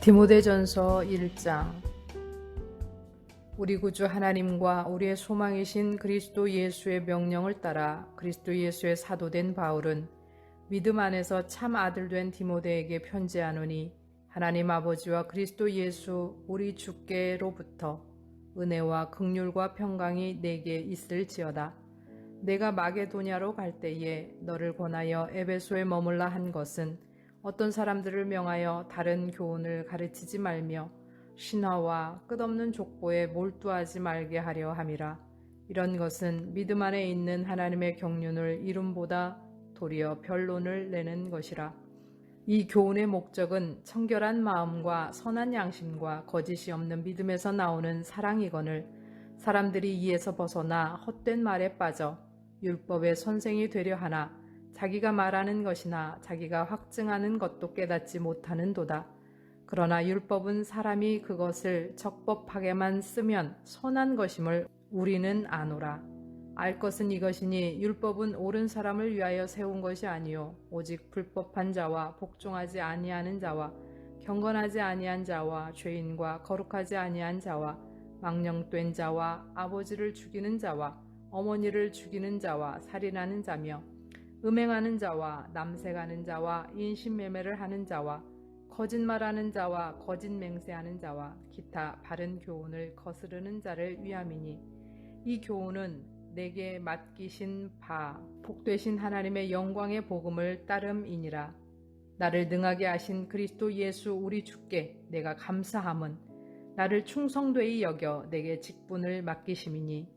디모데전서 1장. 우리 구주 하나님과 우리의 소망이신 그리스도 예수의 명령을 따라 그리스도 예수의 사도된 바울은 믿음 안에서 참 아들 된 디모데에게 편지하노니, 하나님 아버지와 그리스도 예수 우리 주께로부터 은혜와 긍휼과 평강이 내게 있을지어다. 내가 마게도냐로 갈 때에 너를 권하여 에베소에 머물라 한 것은 어떤 사람들을 명하여 다른 교훈을 가르치지 말며 신화와 끝없는 족보에 몰두하지 말게 하려 함이라. 이런 것은 믿음 안에 있는 하나님의 경륜을 이름보다 도리어 변론을 내는 것이라. 이 교훈의 목적은 청결한 마음과 선한 양심과 거짓이 없는 믿음에서 나오는 사랑이거늘, 사람들이 이에서 벗어나 헛된 말에 빠져 율법의 선생이 되려 하나 자기가 말하는 것이나 자기가 확증하는 것도 깨닫지 못하는도다. 그러나 율법은 사람이 그것을 적법하게만 쓰면 선한 것임을 우리는 아노라. 알 것은 이것이니 율법은 옳은 사람을 위하여 세운 것이 아니요 오직 불법한 자와 복종하지 아니하는 자와 경건하지 아니한 자와 죄인과 거룩하지 아니한 자와 망령된 자와 아버지를 죽이는 자와 어머니를 죽이는 자와 살인하는 자며 음행하는 자와 남색하는 자와 인신매매를 하는 자와 거짓말하는 자와 거짓 맹세하는 자와 기타 바른 교훈을 거스르는 자를 위함이니, 이 교훈은 내게 맡기신 바 복되신 하나님의 영광의 복음을 따름이니라. 나를 능하게 하신 그리스도 예수 우리 주께 내가 감사함은 나를 충성되이 여겨 내게 직분을 맡기심이니,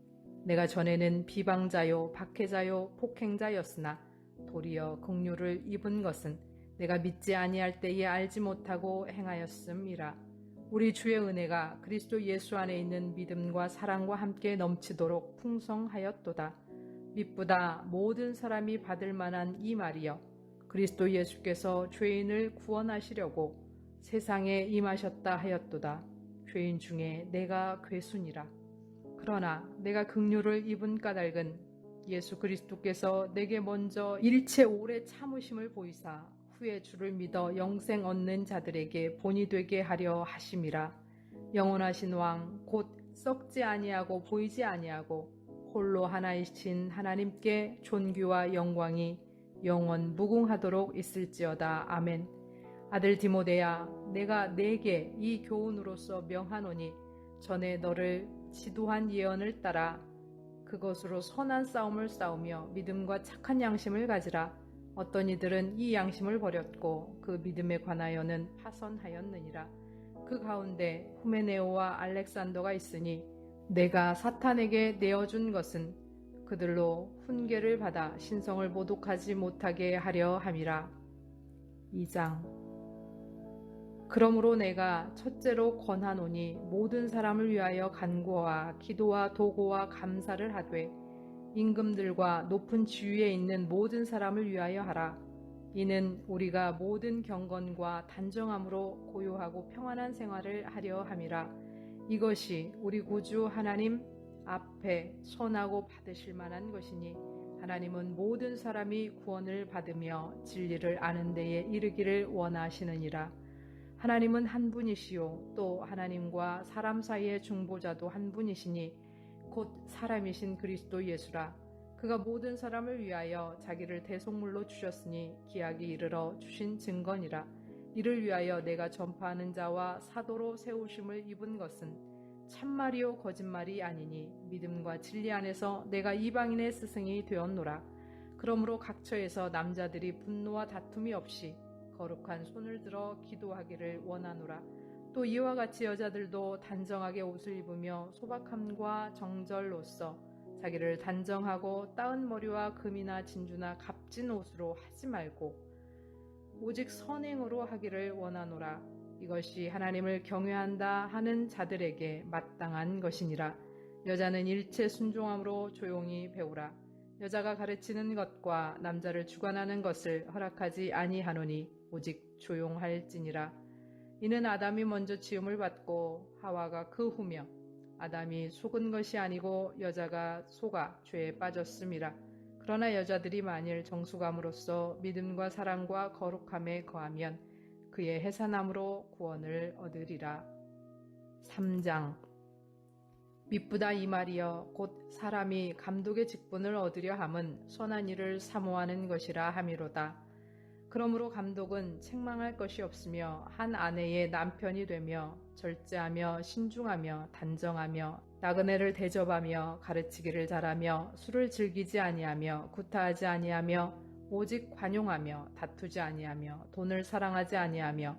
내가 전에는 비방자요 박해자요 폭행자였으나 도리어 긍휼을 입은 것은 내가 믿지 아니할 때에 알지 못하고 행하였음이라. 우리 주의 은혜가 그리스도 예수 안에 있는 믿음과 사랑과 함께 넘치도록 풍성하였도다. 믿보다 모든 사람이 받을 만한 이 말이여, 그리스도 예수께서 죄인을 구원하시려고 세상에 임하셨다 하였도다. 죄인 중에 내가 괴순이라. 그러나 내가 긍휼을 입은 까닭은 예수 그리스도께서 내게 먼저 일체 오래 참으심을 보이사 후에 주를 믿어 영생 얻는 자들에게 본이 되게 하려 하심이라. 영원하신 왕 곧 썩지 아니하고 보이지 아니하고 홀로 하나이신 하나님께 존귀와 영광이 영원 무궁하도록 있을지어다. 아멘. 아들 디모데야, 내가 네게 이 교훈으로서 명하노니, 전에 너를 지도한 예언을 따라 그것으로 선한 싸움을 싸우며 믿음과 착한 양심을 가지라. 어떤 이들은 이 양심을 버렸고 그 믿음에 관하여는 파선하였느니라. 그 가운데 후메네오와 알렉산더가 있으니, 내가 사탄에게 내어준 것은 그들로 훈계를 받아 신성을 모독하지 못하게 하려 함이라. 2장. 그러므로 내가 첫째로 권하노니, 모든 사람을 위하여 간구와 기도와 도고와 감사를 하되 임금들과 높은 지위에 있는 모든 사람을 위하여 하라. 이는 우리가 모든 경건과 단정함으로 고요하고 평안한 생활을 하려 함이라. 이것이 우리 구주 하나님 앞에 선하고 받으실 만한 것이니, 하나님은 모든 사람이 구원을 받으며 진리를 아는 데에 이르기를 원하시느니라. 하나님은 한 분이시요 또 하나님과 사람 사이의 중보자도 한 분이시니 곧 사람이신 그리스도 예수라. 그가 모든 사람을 위하여 자기를 대속물로 주셨으니 기약이 이르러 주신 증거니라. 이를 위하여 내가 전파하는 자와 사도로 세우심을 입은 것은 참말이요 거짓말이 아니니, 믿음과 진리 안에서 내가 이방인의 스승이 되었노라. 그러므로 각처에서 남자들이 분노와 다툼이 없이 거룩한 손을 들어 기도하기를 원하노라. 또 이와 같이 여자들도 단정하게 옷을 입으며 소박함과 정절로써 자기를 단정하고 따은 머리와 금이나 진주나 값진 옷으로 하지 말고 오직 선행으로 하기를 원하노라. 이것이 하나님을 경외한다 하는 자들에게 마땅한 것이니라. 여자는 일체 순종함으로 조용히 배우라. 여자가 가르치는 것과 남자를 주관하는 것을 허락하지 아니하노니 오직 조용할지니라. 이는 아담이 먼저 지음을 받고 하와가 그 후며, 아담이 속은 것이 아니고 여자가 속아 죄에 빠졌음이라. 그러나 여자들이 만일 정숙함으로써 믿음과 사랑과 거룩함에 거하면 그의 해산함으로 구원을 얻으리라. 3장. 미쁘다 이 말이여 곧 사람이 감독의 직분을 얻으려 함은 선한 일을 사모하는 것이라 함이로다. 그러므로 감독은 책망할 것이 없으며 한 아내의 남편이 되며 절제하며 신중하며 단정하며 나그네를 대접하며 가르치기를 잘하며 술을 즐기지 아니하며 구타하지 아니하며 오직 관용하며 다투지 아니하며 돈을 사랑하지 아니하며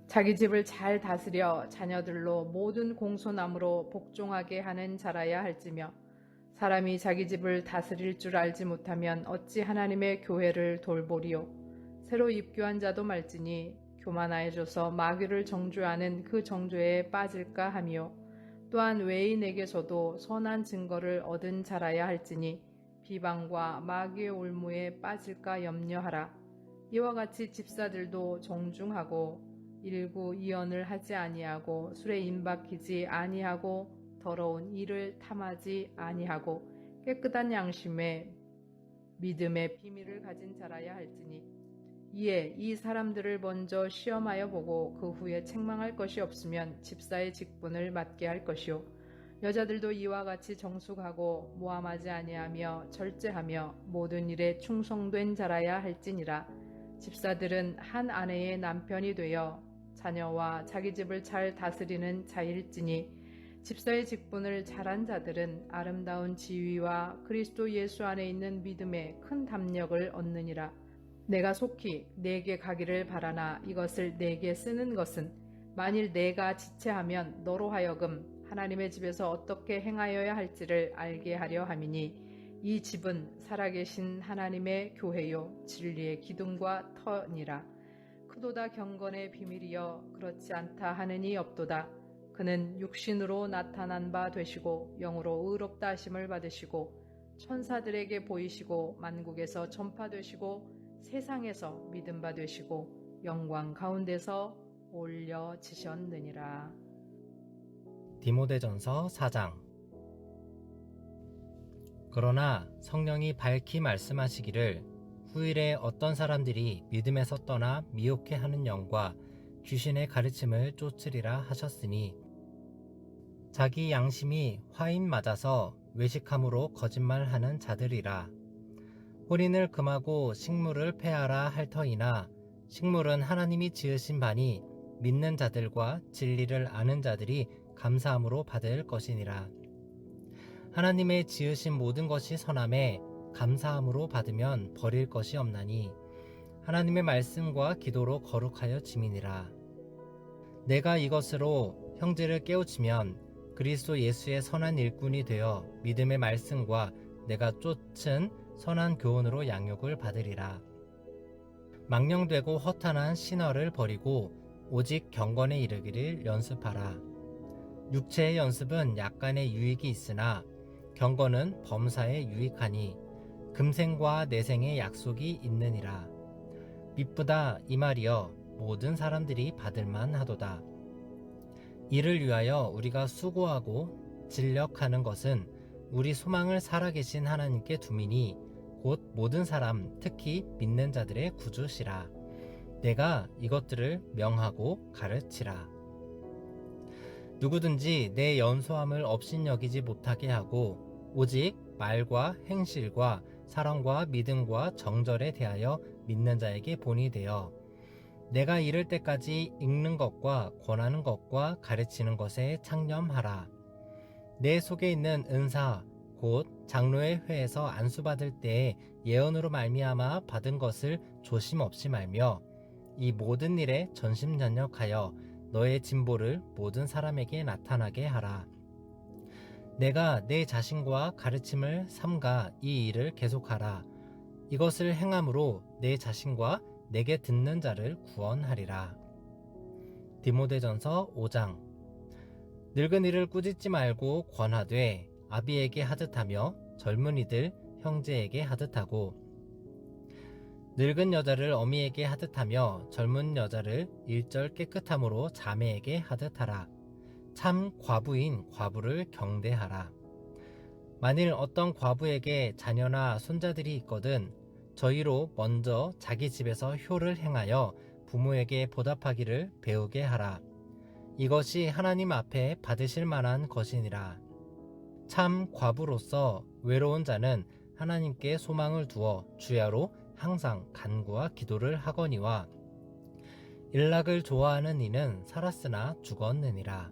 자기 집을 잘 다스려 자녀들로 모든 공손함으로 복종하게 하는 자라야 할지며 사람이 자기 집을 다스릴 줄 알지 못하면 어찌 하나님의 교회를 돌보리요. 새로 입교한 자도 말지니 교만하여져서 마귀를 정죄하는 그 정죄에 빠질까 하며 또한 외인에게서도 선한 증거를 얻은 자라야 할지니 비방과 마귀의 올무에 빠질까 염려하라. 이와 같이 집사들도 정중하고 일구이연을 하지 아니하고 술에 임박히지 아니하고 더러운 일을 탐하지 아니하고 깨끗한 양심에 믿음의 비밀을 가진 자라야 할지니 이에 이 사람들을 먼저 시험하여 보고 그 후에 책망할 것이 없으면 집사의 직분을 맡게 할 것이요 여자들도 이와 같이 정숙하고 모함하지 아니하며 절제하며 모든 일에 충성된 자라야 할지니라. 집사들은 한 아내의 남편이 되어 자녀와 자기 집을 잘 다스리는 자일지니 집사의 직분을 잘한 자들은 아름다운 지위와 그리스도 예수 안에 있는 믿음에 큰 담력을 얻느니라. 내가 속히 내게 가기를 바라나 이것을 내게 쓰는 것은 만일 내가 지체하면 너로 하여금 하나님의 집에서 어떻게 행하여야 할지를 알게 하려 함이니 이 집은 살아계신 하나님의 교회요 진리의 기둥과 터니라. 크도다 경건의 비밀이여 그렇지 않다 하느니 없도다. 그는 육신으로 나타난 바 되시고 영으로 의롭다 하심을 받으시고 천사들에게 보이시고 만국에서 전파되시고 세상에서 믿음 바 되시고 영광 가운데서 올려지셨느니라. 디모데전서 4장. 그러나 성령이 밝히 말씀하시기를 후일에 어떤 사람들이 믿음에서 떠나 미혹해 하는 영과 귀신의 가르침을 쫓으리라 하셨으니 자기 양심이 화인 맞아서 외식함으로 거짓말하는 자들이라. 혼인을 금하고 식물을 폐하라 할 터이나 식물은 하나님이 지으신 바니 믿는 자들과 진리를 아는 자들이 감사함으로 받을 것이니라. 하나님의 지으신 모든 것이 선함에 감사함으로 받으면 버릴 것이 없나니 하나님의 말씀과 기도로 거룩하여 지미니라. 내가 이것으로 형제를 깨우치면 그리스도 예수의 선한 일꾼이 되어 믿음의 말씀과 내가 쫓은 선한 교훈으로 양육을 받으리라. 망령되고 허탄한 신화를 버리고 오직 경건에 이르기를 연습하라. 육체의 연습은 약간의 유익이 있으나 경건은 범사에 유익하니 금생과 내생의 약속이 있느니라. 미쁘다 이 말이여 모든 사람들이 받을만 하도다. 이를 위하여 우리가 수고하고 진력하는 것은 우리 소망을 살아계신 하나님께 두미니 곧 모든 사람 특히 믿는 자들의 구주시라. 내가 이것들을 명하고 가르치라. 누구든지 내 연소함을 업신여기지 못하게 하고 오직 말과 행실과 사랑과 믿음과 정절에 대하여 믿는 자에게 본이 되어 내가 이를 때까지 읽는 것과 권하는 것과 가르치는 것에 창념하라. 내 속에 있는 은사 곧 장로의 회에서 안수받을 때에 예언으로 말미암아 받은 것을 조심 없이 말며 이 모든 일에 전심전력하여 너의 진보를 모든 사람에게 나타나게 하라. 내가 내 자신과 가르침을 삼가 이 일을 계속하라. 이것을 행함으로 내 자신과 내게 듣는 자를 구원하리라. 디모데전서 5장. 늙은이를 꾸짖지 말고 권하되 아비에게 하듯하며 젊은이들 형제에게 하듯하고 늙은 여자를 어미에게 하듯하며 젊은 여자를 일절 깨끗함으로 자매에게 하듯하라. 참 과부인 과부를 경대하라. 만일 어떤 과부에게 자녀나 손자들이 있거든 저희로 먼저 자기 집에서 효를 행하여 부모에게 보답하기를 배우게 하라. 이것이 하나님 앞에 받으실 만한 것이니라. 참 과부로서 외로운 자는 하나님께 소망을 두어 주야로 항상 간구와 기도를 하거니와 일락을 좋아하는 이는 살았으나 죽었느니라.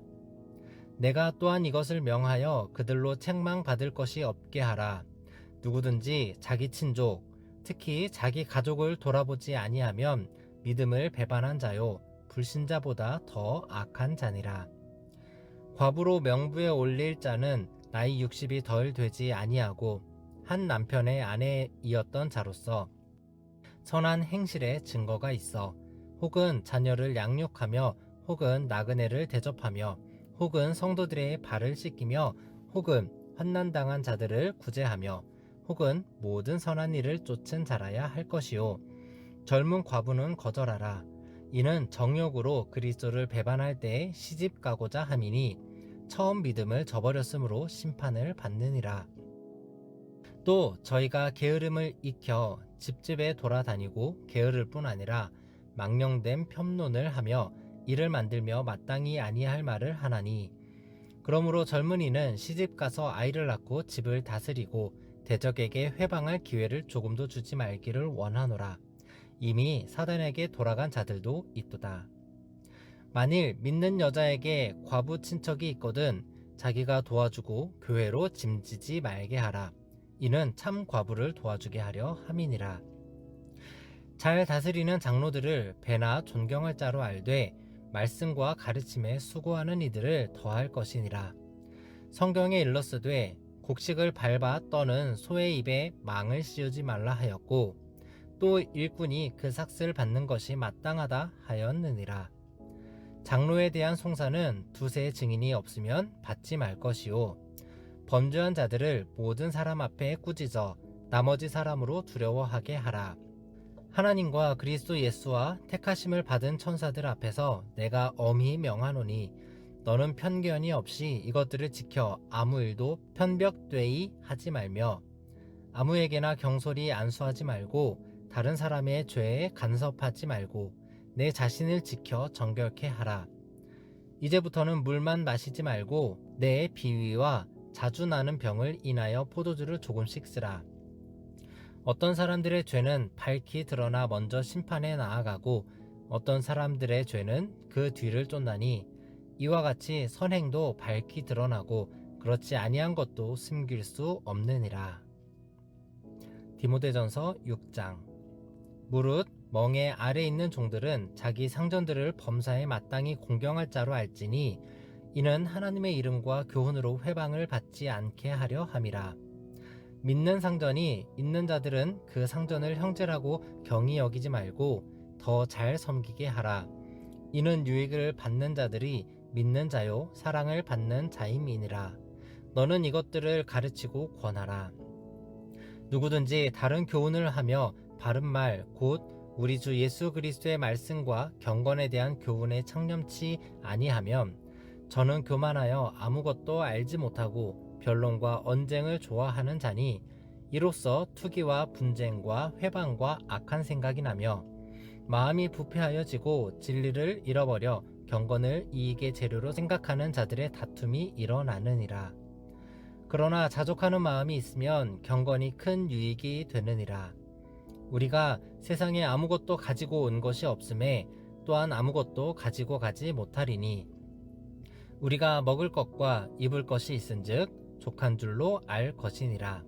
내가 또한 이것을 명하여 그들로 책망받을 것이 없게 하라. 누구든지 자기 친족, 특히 자기 가족을 돌아보지 아니하면 믿음을 배반한 자요 불신자보다 더 악한 자니라. 과부로 명부에 올릴 자는 나이 60이 덜 되지 아니하고 한 남편의 아내이었던 자로서 선한 행실의 증거가 있어 혹은 자녀를 양육하며 혹은 나그네를 대접하며 혹은 성도들의 발을 씻기며 혹은 환난당한 자들을 구제하며 혹은 모든 선한 일을 쫓은 자라야 할 것이요 젊은 과부는 거절하라. 이는 정욕으로 그리스도를 배반할 때에 시집 가고자 함이니 처음 믿음을 저버렸으므로 심판을 받느니라. 또 저희가 게으름을 익혀 집집에 돌아다니고 게으를 뿐 아니라 망령된 편론을 하며 이를 만들며 마땅히 아니할 말을 하나니 그러므로 젊은이는 시집가서 아이를 낳고 집을 다스리고 대적에게 회방할 기회를 조금도 주지 말기를 원하노라. 이미 사단에게 돌아간 자들도 있도다. 만일 믿는 여자에게 과부 친척이 있거든 자기가 도와주고 교회로 짐지지 말게 하라. 이는 참 과부를 도와주게 하려 함이니라. 잘 다스리는 장로들을 배나 존경할 자로 알되 말씀과 가르침에 수고하는 이들을 더할 것이니라. 성경에 일렀으되 곡식을 밟아 떠는 소의 입에 망을 씌우지 말라 하였고 또 일꾼이 그 삭슬 받는 것이 마땅하다 하였느니라. 장로에 대한 송사는 두세 증인이 없으면 받지 말 것이요 범죄한 자들을 모든 사람 앞에 꾸짖어 나머지 사람으로 두려워하게 하라. 하나님과 그리스도 예수와 택하심을 받은 천사들 앞에서 내가 엄히 명하노니 너는 편견이 없이 이것들을 지켜 아무 일도 편벽되이 하지 말며 아무에게나 경솔히 안수하지 말고 다른 사람의 죄에 간섭하지 말고 내 자신을 지켜 정결케 하라. 이제부터는 물만 마시지 말고 내 비위와 자주 나는 병을 인하여 포도주를 조금씩 쓰라. 어떤 사람들의 죄는 밝히 드러나 먼저 심판에 나아가고 어떤 사람들의 죄는 그 뒤를 쫓나니 이와 같이 선행도 밝히 드러나고 그렇지 아니한 것도 숨길 수 없느니라. 디모데전서 6장. 무릇 멍에 아래 있는 종들은 자기 상전들을 범사에 마땅히 공경할 자로 알지니 이는 하나님의 이름과 교훈으로 회방을 받지 않게 하려 함이라. 믿는 상전이 있는 자들은 그 상전을 형제라고 경히 여기지 말고 더 잘 섬기게 하라. 이는 유익을 받는 자들이 믿는 자요 사랑을 받는 자임이니라. 너는 이것들을 가르치고 권하라. 누구든지 다른 교훈을 하며 바른 말 곧 우리 주 예수 그리스도의 말씀과 경건에 대한 교훈에 창념치 아니하면 저는 교만하여 아무것도 알지 못하고 변론과 언쟁을 좋아하는 자니 이로써 투기와 분쟁과 회방과 악한 생각이 나며 마음이 부패하여지고 진리를 잃어버려 경건을 이익의 재료로 생각하는 자들의 다툼이 일어나느니라. 그러나 자족하는 마음이 있으면 경건이 큰 유익이 되느니라. 우리가 세상에 아무것도 가지고 온 것이 없음에 또한 아무것도 가지고 가지 못하리니 우리가 먹을 것과 입을 것이 있은즉 족한 줄로 알 것이니라.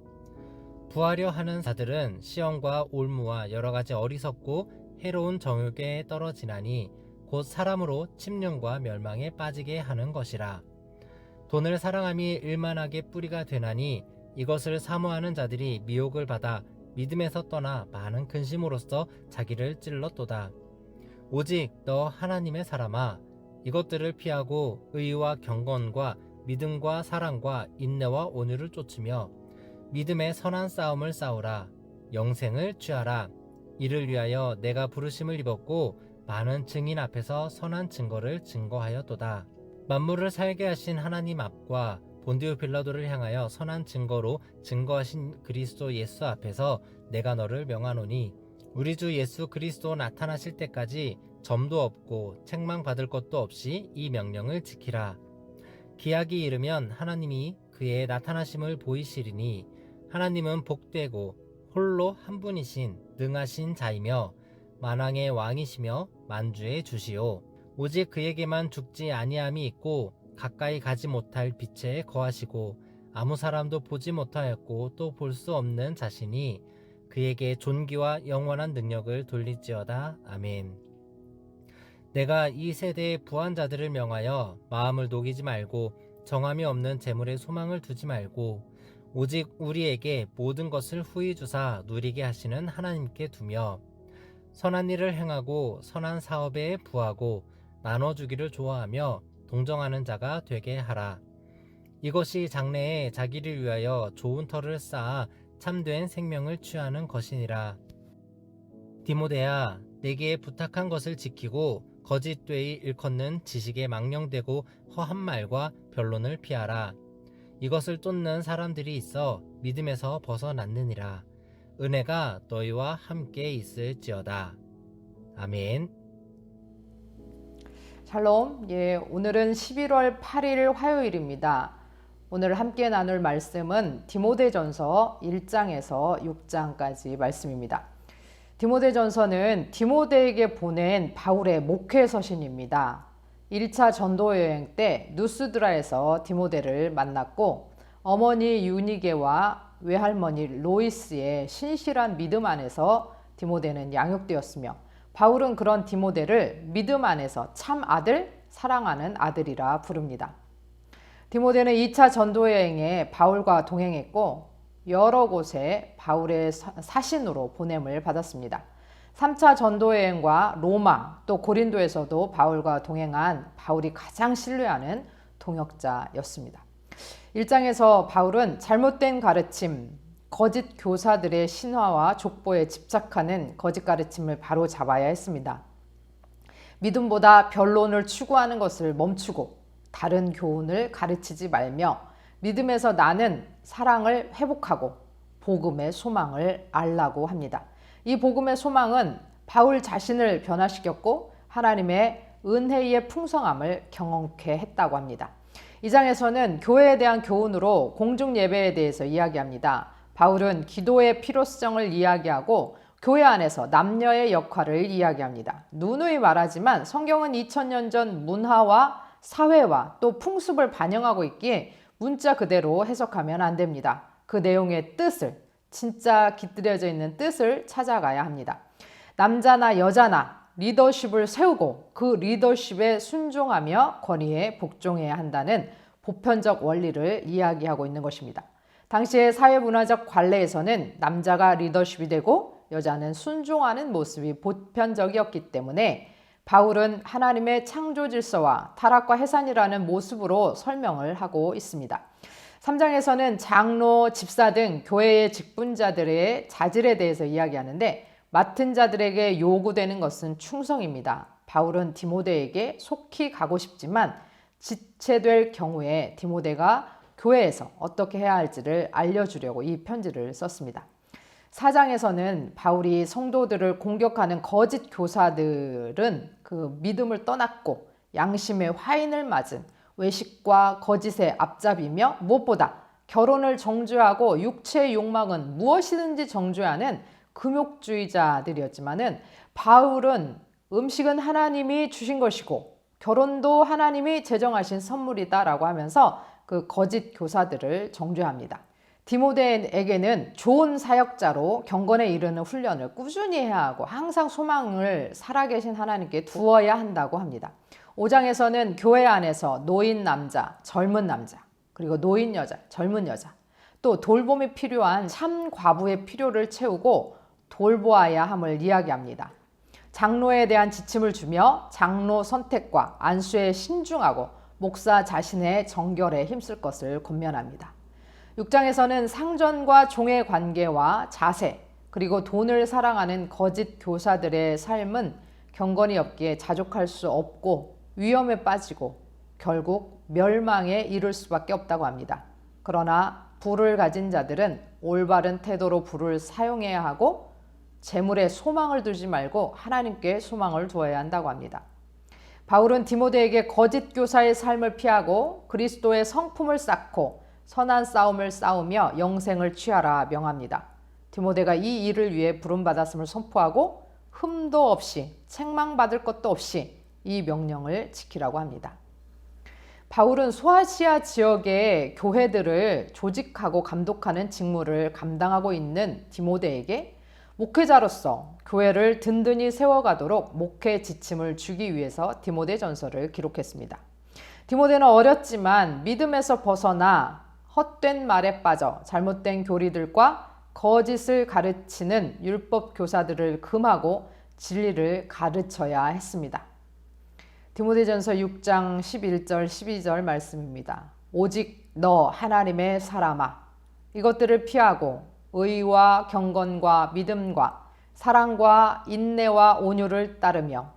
부하려 하는 자들은 시험과 올무와 여러 가지 어리석고 해로운 정욕에 떨어지나니 곧 사람으로 침륜과 멸망에 빠지게 하는 것이라. 돈을 사랑함이 일만하게 뿌리가 되나니 이것을 사모하는 자들이 미혹을 받아 믿음에서 떠나 많은 근심으로써 자기를 찔렀도다. 오직 너 하나님의 사람아 이것들을 피하고 의와 경건과 믿음과 사랑과 인내와 온유를 쫓으며 믿음의 선한 싸움을 싸우라. 영생을 취하라. 이를 위하여 내가 부르심을 입었고 많은 증인 앞에서 선한 증거를 증거하였도다. 만물을 살게 하신 하나님 앞과 본디오 빌라도를 향하여 선한 증거로 증거하신 그리스도 예수 앞에서 내가 너를 명하노니 우리 주 예수 그리스도 나타나실 때까지 점도 없고 책망받을 것도 없이 이 명령을 지키라. 기약이 이르면 하나님이 그의 나타나심을 보이시리니 하나님은 복되고 홀로 한 분이신 능하신 자이며 만왕의 왕이시며 만주의 주시오. 오직 그에게만 죽지 아니함이 있고 가까이 가지 못할 빛에 거하시고 아무 사람도 보지 못하였고 또 볼 수 없는 자신이 그에게 존귀와 영원한 능력을 돌릴지어다. 아멘. 내가 이 세대의 부한 자들을 명하여 마음을 녹이지 말고 정함이 없는 재물에 소망을 두지 말고 오직 우리에게 모든 것을 후히 주사 누리게 하시는 하나님께 두며 선한 일을 행하고 선한 사업에 부하고 나눠주기를 좋아하며 동정하는 자가 되게 하라. 이것이 장래에 자기를 위하여 좋은 터를 쌓아 참된 생명을 취하는 것이니라. 디모데야, 내게 부탁한 것을 지키고 거짓 되이 일컫는 지식에 망령되고 허한 말과 변론을 피하라. 이것을 쫓는 사람들이 있어 믿음에서 벗어났느니라. 은혜가 너희와 함께 있을지어다. 아멘. 샬롬. 오늘은 11월 8일 화요일입니다. 오늘 함께 나눌 말씀은 디모데전서 1장에서 6장까지 말씀입니다. 디모데전서는 디모데에게 보낸 바울의 목회 서신입니다. 1차 전도 여행 때 누스드라에서 디모데를 만났고 어머니 유니게와 외할머니 로이스의 신실한 믿음 안에서 디모데는 양육되었으며 바울은 그런 디모데를 믿음 안에서 참 아들, 사랑하는 아들이라 부릅니다. 디모데는 2차 전도여행에 바울과 동행했고 여러 곳에 바울의 사신으로 보냄을 받았습니다. 3차 전도여행과 로마 또 고린도에서도 바울과 동행한 바울이 가장 신뢰하는 동역자였습니다. 1장에서 바울은 잘못된 가르침, 거짓 교사들의 신화와 족보에 집착하는 거짓 가르침을 바로 잡아야 했습니다. 믿음보다 변론을 추구하는 것을 멈추고 다른 교훈을 가르치지 말며 믿음에서 나는 사랑을 회복하고 복음의 소망을 알라고 합니다. 이 복음의 소망은 바울 자신을 변화시켰고 하나님의 은혜의 풍성함을 경험케 했다고 합니다. 이 장에서는 교회에 대한 교훈으로 공중 예배에 대해서 이야기합니다. 바울은 기도의 필요성을 이야기하고 교회 안에서 남녀의 역할을 이야기합니다. 누누이 말하지만 성경은 2000년 전 문화와 사회와 또 풍습을 반영하고 있기에 문자 그대로 해석하면 안 됩니다. 그 내용의 뜻을, 진짜 깃들여져 있는 뜻을 찾아가야 합니다. 남자나 여자나 리더십을 세우고 그 리더십에 순종하며 권위에 복종해야 한다는 보편적 원리를 이야기하고 있는 것입니다. 당시의 사회문화적 관례에서는 남자가 리더십이 되고 여자는 순종하는 모습이 보편적이었기 때문에 바울은 하나님의 창조 질서와 타락과 해산이라는 모습으로 설명을 하고 있습니다. 3장에서는 장로, 집사 등 교회의 직분자들의 자질에 대해서 이야기하는데 맡은 자들에게 요구되는 것은 충성입니다. 바울은 디모데에게 속히 가고 싶지만 지체될 경우에 디모데가 교회에서 어떻게 해야 할지를 알려주려고 이 편지를 썼습니다. 4장에서는 바울이 성도들을 공격하는 거짓 교사들은 그 믿음을 떠났고 양심의 화인을 맞은 외식과 거짓의 앞잡이며 무엇보다 결혼을 정죄하고 육체의 욕망은 무엇이든지 정죄하는 금욕주의자들이었지만은 바울은 음식은 하나님이 주신 것이고 결혼도 하나님이 제정하신 선물이다라고 하면서 그 거짓 교사들을 정죄합니다. 디모데에게는 좋은 사역자로 경건에 이르는 훈련을 꾸준히 해야 하고 항상 소망을 살아계신 하나님께 두어야 한다고 합니다. 5장에서는 교회 안에서 노인 남자, 젊은 남자, 그리고 노인 여자, 젊은 여자, 또 돌봄이 필요한 참 과부의 필요를 채우고 돌보아야 함을 이야기합니다. 장로에 대한 지침을 주며 장로 선택과 안수에 신중하고 목사 자신의 정결에 힘쓸 것을 권면합니다. 6장에서는 상전과 종의 관계와 자세, 그리고 돈을 사랑하는 거짓 교사들의 삶은 경건이 없기에 자족할 수 없고 위험에 빠지고 결국 멸망에 이를 수밖에 없다고 합니다. 그러나 부를 가진 자들은 올바른 태도로 부를 사용해야 하고 재물에 소망을 두지 말고 하나님께 소망을 두어야 한다고 합니다. 바울은 디모데에게 거짓 교사의 삶을 피하고 그리스도의 성품을 쌓고 선한 싸움을 싸우며 영생을 취하라 명합니다. 디모데가 이 일을 위해 부름받았음을 선포하고 흠도 없이 책망받을 것도 없이 이 명령을 지키라고 합니다. 바울은 소아시아 지역의 교회들을 조직하고 감독하는 직무를 감당하고 있는 디모데에게 목회자로서 교회를 든든히 세워가도록 목회 지침을 주기 위해서 디모데전서를 기록했습니다. 디모데는 어렸지만 믿음에서 벗어나 헛된 말에 빠져 잘못된 교리들과 거짓을 가르치는 율법 교사들을 금하고 진리를 가르쳐야 했습니다. 디모데전서 6장 11절 12절 말씀입니다. 오직 너 하나님의 사람아 이것들을 피하고 의와 경건과 믿음과 사랑과 인내와 온유를 따르며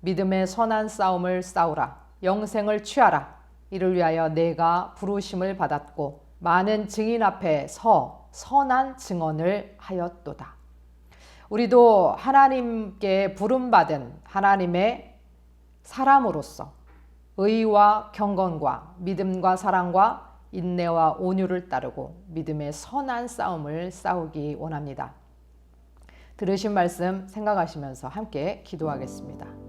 믿음의 선한 싸움을 싸우라. 영생을 취하라. 이를 위하여 내가 부르심을 받았고 많은 증인 앞에 서 선한 증언을 하였도다. 우리도 하나님께 부름받은 하나님의 사람으로서 의와 경건과 믿음과 사랑과 인내와 온유를 따르고 믿음의 선한 싸움을 싸우기 원합니다. 들으신 말씀 생각하시면서 함께 기도하겠습니다.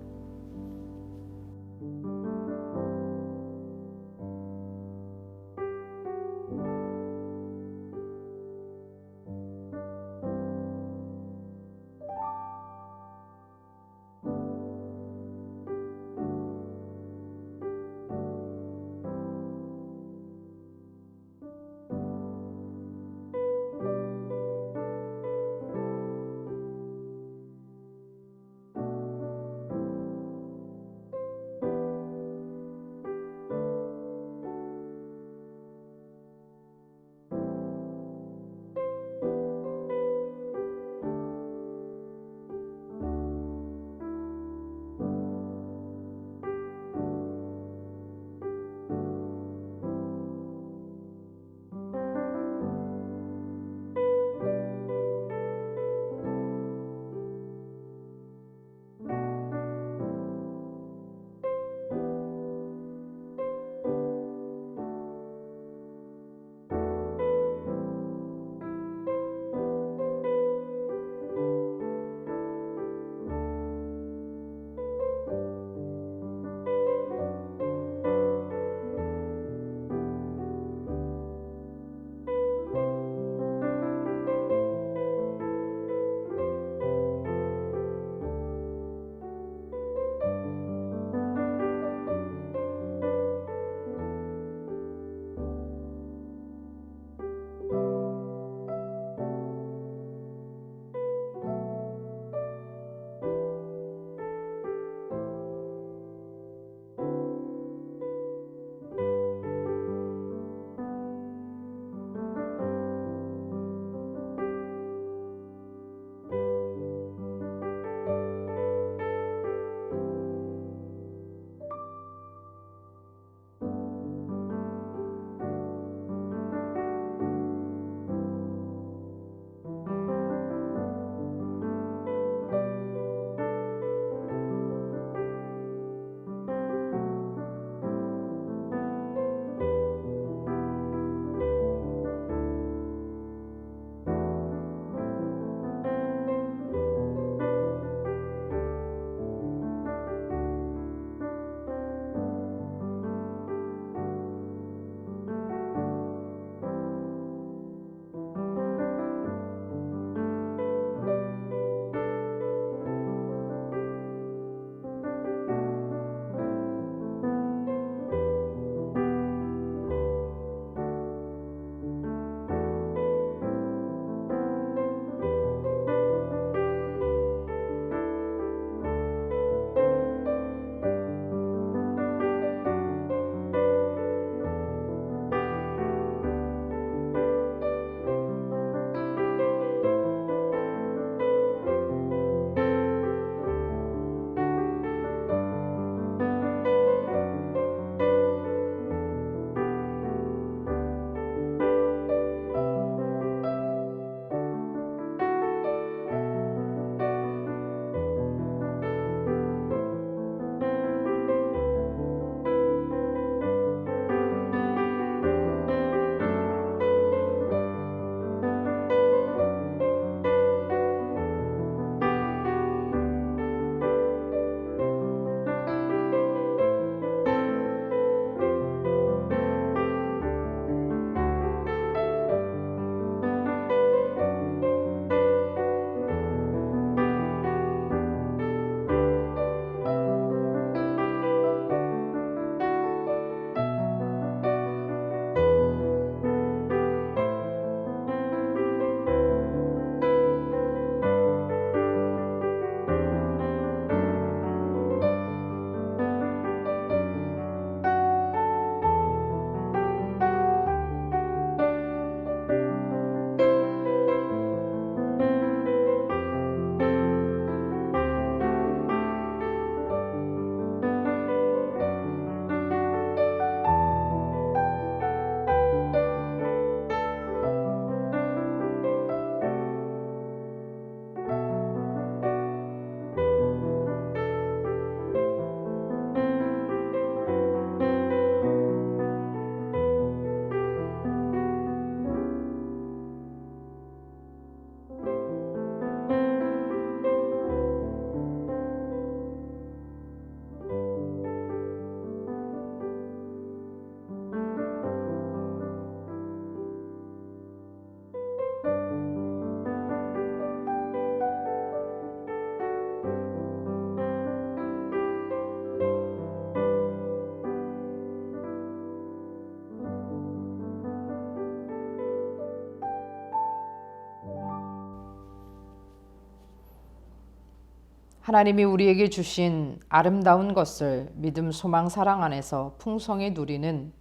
하나님이 우리에게 주신 아름다운 것을 믿음, 소망, 사랑 안에서 풍성히 누리는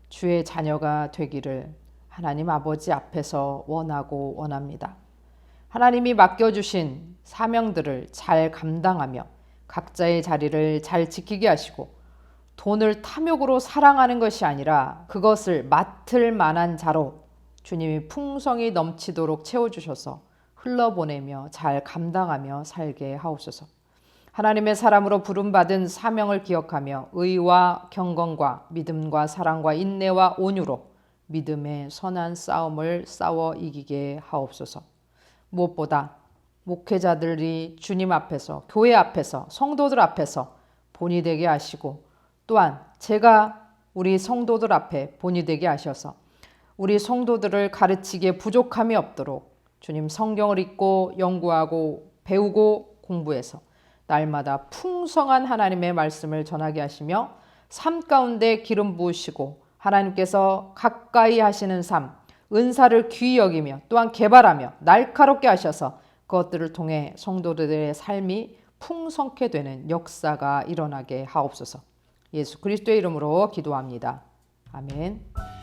주의 자녀가 되기를 하나님 아버지 앞에서 원하고 원합니다. 하나님이 맡겨주신 사명들을 잘 감당하며 각자의 자리를 잘 지키게 하시고 돈을 탐욕으로 사랑하는 것이 아니라 그것을 맡을 만한 자로 주님이 풍성히 넘치도록 채워주셔서 흘러보내며 잘 감당하며 살게 하옵소서. 하나님의 사람으로 부름받은 사명을 기억하며 의와 경건과 믿음과 사랑과 인내와 온유로 믿음의 선한 싸움을 싸워 이기게 하옵소서. 무엇보다 목회자들이 주님 앞에서, 교회 앞에서, 성도들 앞에서 본이 되게 하시고 또한 제가 우리 성도들 앞에 본이 되게 하셔서 우리 성도들을 가르치기에 부족함이 없도록 주님 성경을 읽고 연구하고 배우고 공부해서 날마다 풍성한 하나님의 말씀을 전하게 하시며 삶 가운데 기름 부으시고 하나님께서 가까이 하시는 삶, 은사를 귀히 여기며 또한 개발하며 날카롭게 하셔서 그것들을 통해 성도들의 삶이 풍성케 되는 역사가 일어나게 하옵소서. 예수 그리스도의 이름으로 기도합니다. 아멘.